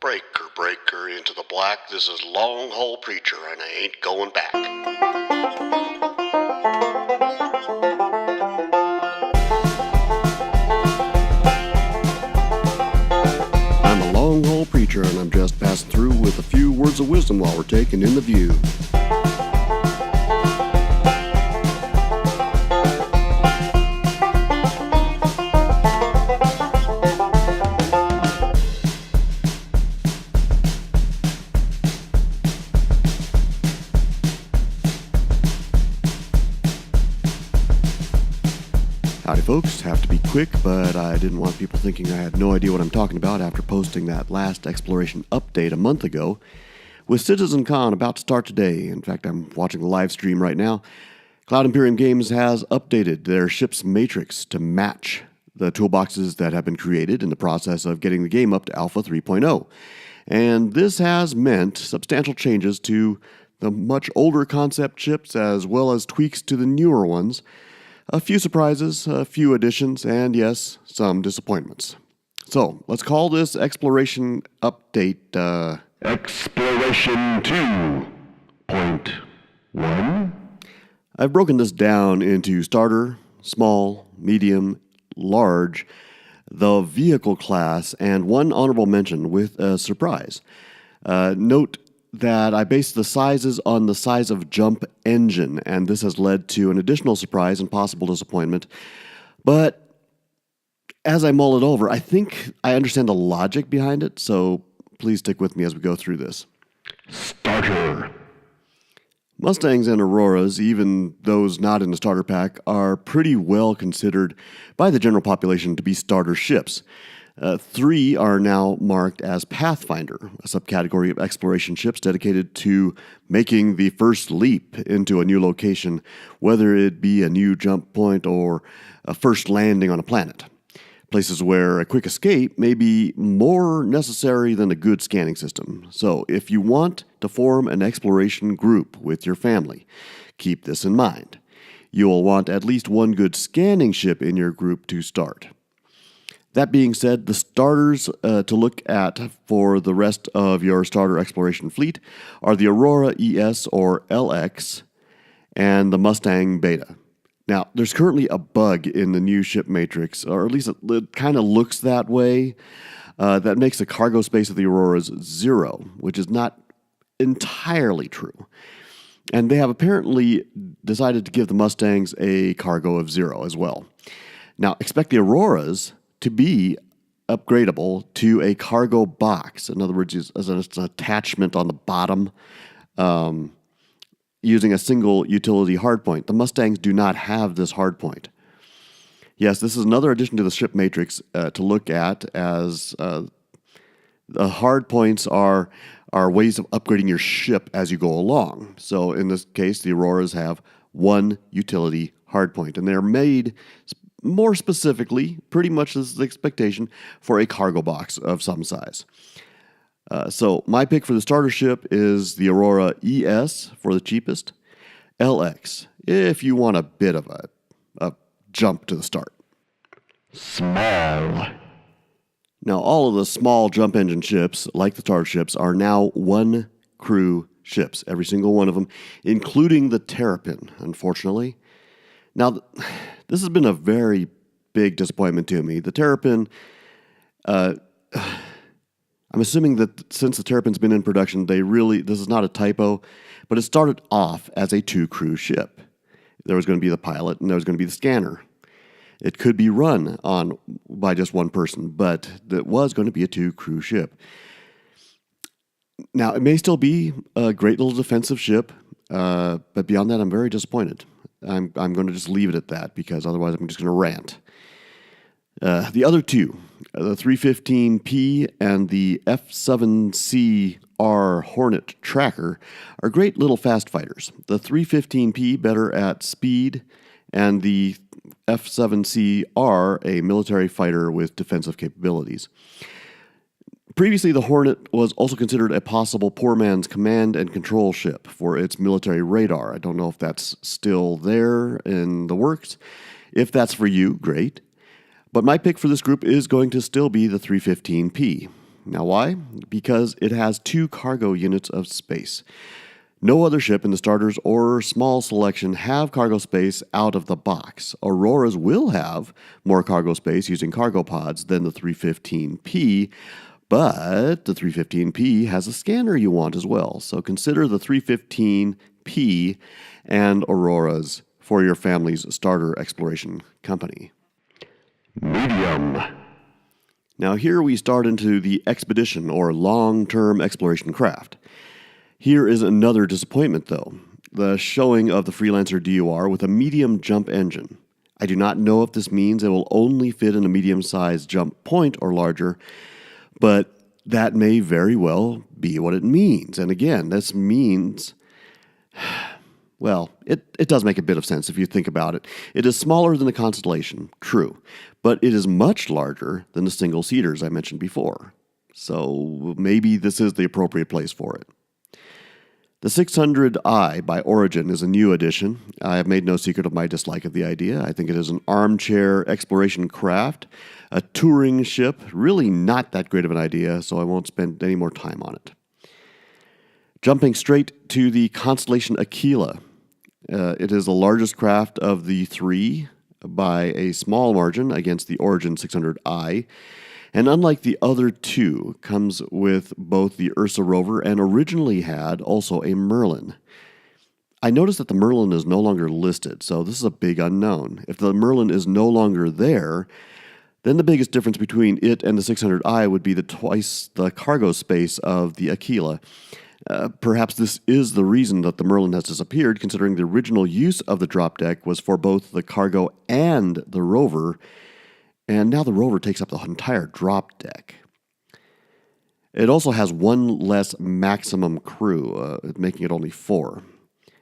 breaker, breaker into the black. This is Longhaul Preacher, and I ain't going back. I'm a Longhaul Preacher, and I'm just passing through with a few words of wisdom while we're taking in the view. Howdy folks, have to be quick, but I didn't want people thinking I had no idea what I'm talking about after posting that last exploration update a month ago. With CitizenCon about to start today, in fact I'm watching the live stream right now, Cloud Imperium Games has updated their ship's matrix to match the toolboxes that have been created in the process of getting the game up to Alpha 3.0. And this has meant substantial changes to the much older concept ships as well as tweaks to the newer ones. A few surprises, a few additions, and yes, some disappointments. So, let's call this exploration update, Exploration 2.1. I've broken this down into starter, small, medium, large, the vehicle class, and one honorable mention with a surprise. Note that I based the sizes on the size of jump engine, and this has led to an additional surprise and possible disappointment. But as I mull it over, I think I understand the logic behind it, so please stick with me as we go through this. Starter. Mustangs and Auroras, even those not in the starter pack, are pretty well considered by the general population to be starter ships. 3 are now marked as Pathfinder, a subcategory of exploration ships dedicated to making the first leap into a new location, whether it be a new jump point or a first landing on a planet. Places where a quick escape may be more necessary than a good scanning system. So, if you want to form an exploration group with your family, keep this in mind. You will want at least one good scanning ship in your group to start. That being said, the starters to look at for the rest of your starter exploration fleet are the Aurora ES or LX and the Mustang Beta. Now, there's currently a bug in the new ship matrix, or at least it kind of looks that way, that makes the cargo space of the Auroras 0, which is not entirely true. And they have apparently decided to give the Mustangs a cargo of 0 as well. Now, expect the Auroras to be upgradable to a cargo box. In other words, as an attachment on the bottom, using a single utility hardpoint. The Mustangs do not have this hardpoint. Yes, this is another addition to the ship matrix to look at, as the hardpoints are ways of upgrading your ship as you go along. So in this case, the Auroras have one utility hardpoint, and they're made more specifically, pretty much as the expectation, for a cargo box of some size. So my pick for the starter ship is the Aurora ES for the cheapest, LX if you want a bit of a jump to the start. Small. Now all of the small jump engine ships, like the starter ships, are now one crew ships, every single one of them, including the Terrapin, unfortunately. Now, this has been a very big disappointment to me. The Terrapin, I'm assuming that since the Terrapin's been in production, this is not a typo, but it started off as a 2-crew ship. There was going to be the pilot and there was going to be the scanner. It could be run by just one person, but it was going to be a 2-crew ship. Now, it may still be a great little defensive ship, but beyond that, I'm very disappointed. I'm going to just leave it at that, because otherwise I'm just going to rant. The other two, the 315P and the F7CR Hornet Tracker, are great little fast fighters. The 315P better at speed, and the F7CR a military fighter with defensive capabilities. Previously, the Hornet was also considered a possible poor man's command and control ship for its military radar. I don't know if that's still there in the works. If that's for you, great. But my pick for this group is going to still be the 315P. Now why? Because it has 2 cargo units of space. No other ship in the starters or small selection have cargo space out of the box. Auroras will have more cargo space using cargo pods than the 315P, but the 315P has a scanner you want as well. So consider the 315P and Auroras for your family's starter exploration company. Medium. Now here we start into the expedition or long-term exploration craft. Here is another disappointment, though. The showing of the Freelancer DUR with a medium jump engine. I do not know if this means it will only fit in a medium-sized jump point or larger, but that may very well be what it means. And again, this means, well, it does make a bit of sense if you think about it. It is smaller than the Constellation, true, but it is much larger than the single-seaters I mentioned before. So maybe this is the appropriate place for it. The 600i by Origin is a new addition. I have made no secret of my dislike of the idea. I think it is an armchair exploration craft, a touring ship, really not that great of an idea, so I won't spend any more time on it. Jumping straight to the Constellation Aquila. It is the largest craft of the 3 by a small margin against the Origin 600i. And unlike the other 2, comes with both the Ursa rover and originally had also a Merlin. I noticed that the Merlin is no longer listed, so this is a big unknown. If the Merlin is no longer there, then the biggest difference between it and the 600i would be twice the cargo space of the Aquila. Perhaps this is the reason that the Merlin has disappeared, considering the original use of the drop deck was for both the cargo and the rover, and now the rover takes up the entire drop deck. It also has 1 less maximum crew, making it only 4.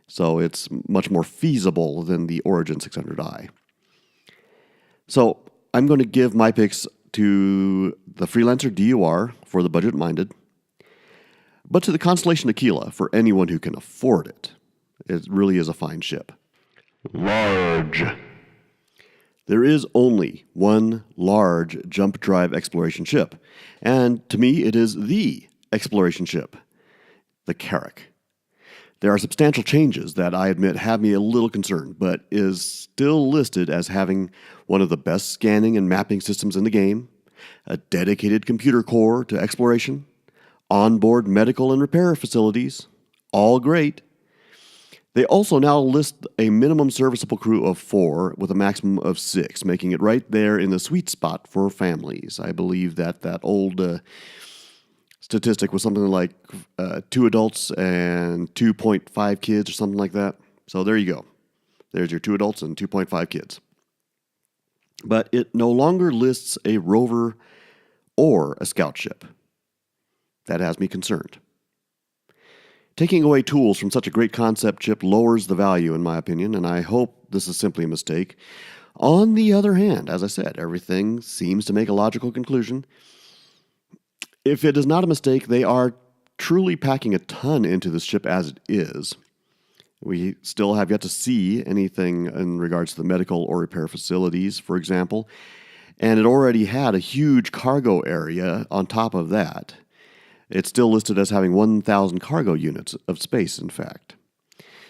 So it's much more feasible than the Origin 600i. So I'm going to give my picks to the Freelancer DUR for the budget-minded, but to the Constellation Aquila for anyone who can afford it. It really is a fine ship. Large. There is only one large jump drive exploration ship, and to me it is the exploration ship, the Carrack. There are substantial changes that I admit have me a little concerned, but is still listed as having one of the best scanning and mapping systems in the game, a dedicated computer core to exploration, onboard medical and repair facilities, all great. They also now list a minimum serviceable crew of 4 with a maximum of 6, making it right there in the sweet spot for families. I believe that old statistic was something like 2 adults and 2.5 kids or something like that. So there you go. There's your 2 adults and 2.5 kids. But it no longer lists a rover or a scout ship. That has me concerned. Taking away tools from such a great concept ship lowers the value, in my opinion, and I hope this is simply a mistake. On the other hand, as I said, everything seems to make a logical conclusion. If it is not a mistake, they are truly packing a ton into this ship as it is. We still have yet to see anything in regards to the medical or repair facilities, for example, and it already had a huge cargo area on top of that. It's still listed as having 1,000 cargo units of space, in fact.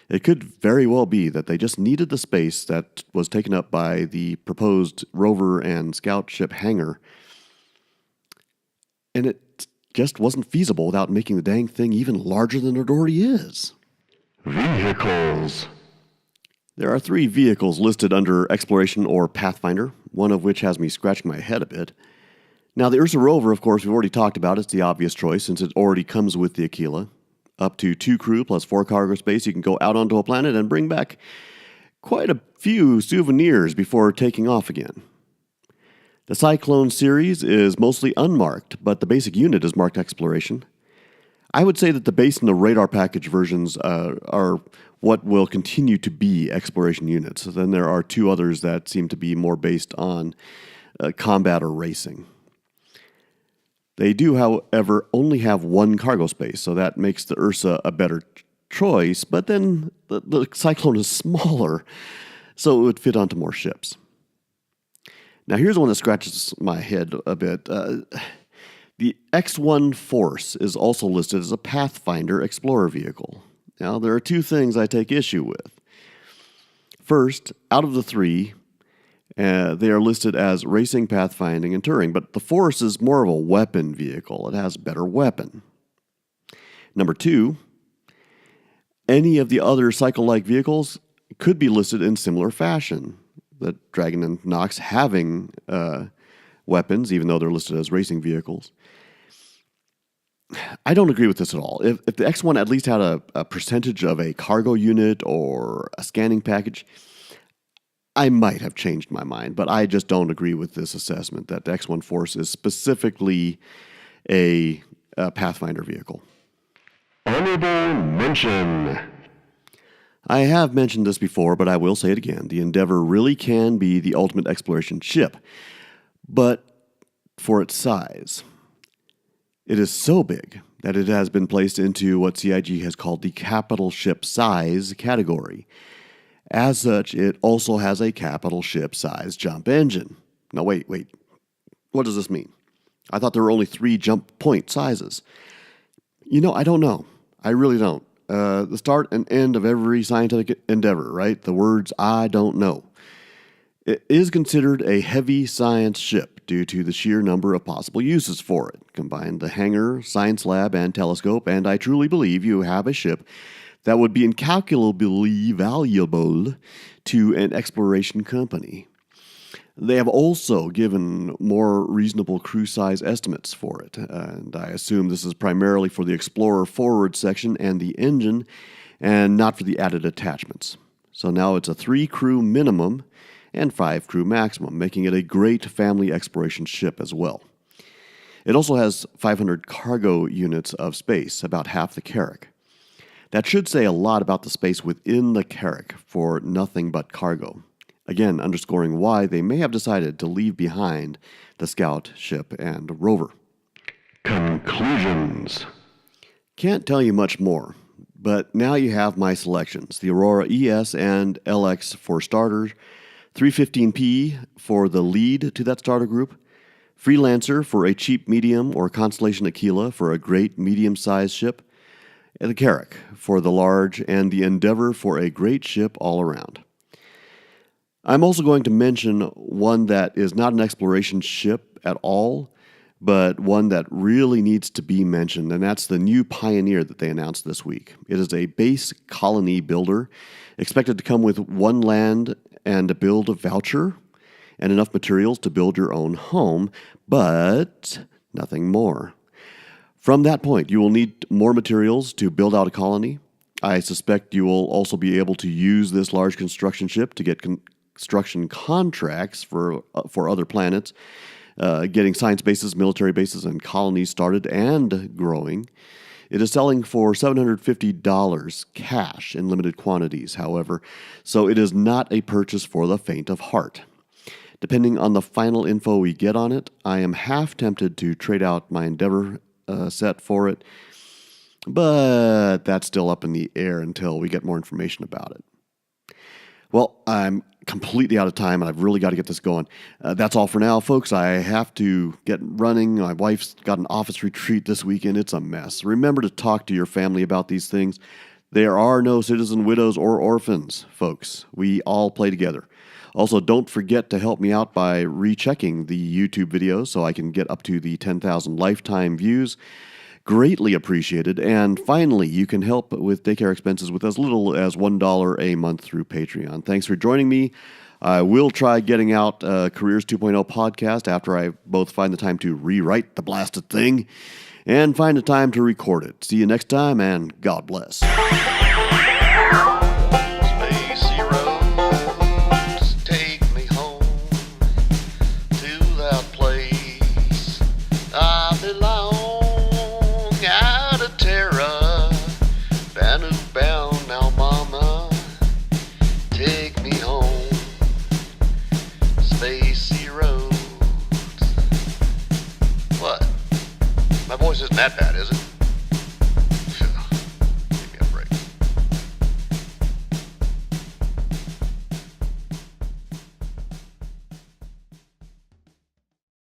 It could very well be that they just needed the space that was taken up by the proposed rover and scout ship hangar, and it just wasn't feasible without making the dang thing even larger than it already is. Vehicles. There are 3 vehicles listed under Exploration or Pathfinder, one of which has me scratching my head a bit. Now, the Ursa rover, of course, we've already talked about. It's the obvious choice since it already comes with the Aquila. Up to 2 crew plus 4 cargo space, you can go out onto a planet and bring back quite a few souvenirs before taking off again. The Cyclone series is mostly unmarked, but the basic unit is marked Exploration. I would say that the base and the radar package versions are what will continue to be Exploration units. Then there are 2 others that seem to be more based on combat or racing. They do, however, only have 1 cargo space, so that makes the Ursa a better choice, but then the Cyclone is smaller, so it would fit onto more ships. Now here's one that scratches my head a bit. The X1 Force is also listed as a Pathfinder Explorer vehicle. Now, there are two things I take issue with. First, out of the three, they are listed as racing, pathfinding, and touring, but the Force is more of a weapon vehicle. It has better weapon. Number two, any of the other cycle-like vehicles could be listed in similar fashion. The Dragon and Nox having weapons, even though they're listed as racing vehicles. I don't agree with this at all. If the X1 at least had a percentage of a cargo unit or a scanning package, I might have changed my mind, but I just don't agree with this assessment that the X1 Force is specifically a Pathfinder vehicle. Honorable mention. I have mentioned this before, but I will say it again. The Endeavor really can be the ultimate exploration ship, but for its size. It is so big that it has been placed into what CIG has called the capital ship size category. As such, it also has a capital ship size jump engine. Now wait. What does this mean? I thought there were only 3 jump point sizes. I don't know. I really don't. The start and end of every scientific endeavor, right? The words, I don't know. It is considered a heavy science ship due to the sheer number of possible uses for it. Combine the hangar, science lab, and telescope, and I truly believe you have a ship that would be incalculably valuable to an exploration company. They have also given more reasonable crew size estimates for it, and I assume this is primarily for the Explorer forward section and the engine, and not for the added attachments. So now it's a 3 crew minimum and 5 crew maximum, making it a great family exploration ship as well. It also has 500 cargo units of space, about half the Carrack. That should say a lot about the space within the Carrack for nothing but cargo. Again, underscoring why they may have decided to leave behind the Scout ship and rover. Conclusions. Can't tell you much more, but now you have my selections. The Aurora ES and LX for starters, 315P for the lead to that starter group, Freelancer for a cheap medium or Constellation Aquila for a great medium-sized ship, and the Carrack for the large, and the Endeavor for a great ship all around. I'm also going to mention one that is not an exploration ship at all, but one that really needs to be mentioned, and that's the new Pioneer that they announced this week. It is a base colony builder, expected to come with 1 land and a build voucher, and enough materials to build your own home, but nothing more. From that point, you will need more materials to build out a colony. I suspect you will also be able to use this large construction ship to get construction contracts for other planets, getting science bases, military bases, and colonies started and growing. It is selling for $750 cash in limited quantities, however, so it is not a purchase for the faint of heart. Depending on the final info we get on it, I am half tempted to trade out my Endeavor set for it, but that's still up in the air until we get more information about it. Well, I'm completely out of time, and I've really got to get this going. That's all for now, folks. I have to get running. My wife's got an office retreat this weekend. It's a mess. Remember to talk to your family about these things. There are no citizen widows or orphans, folks. We all play together. Also, don't forget to help me out by rechecking the YouTube videos so I can get up to the 10,000 lifetime views. Greatly appreciated. And finally, you can help with daycare expenses with as little as $1 a month through Patreon. Thanks for joining me. I will try getting out Careers 2.0 podcast after I both find the time to rewrite the blasted thing and find the time to record it. See you next time, and God bless. Spacey roads take me home to that place I belong. Out of Terra, Banu bound now, mama, take me home. Spacey roads. What? My voice isn't that bad, is it?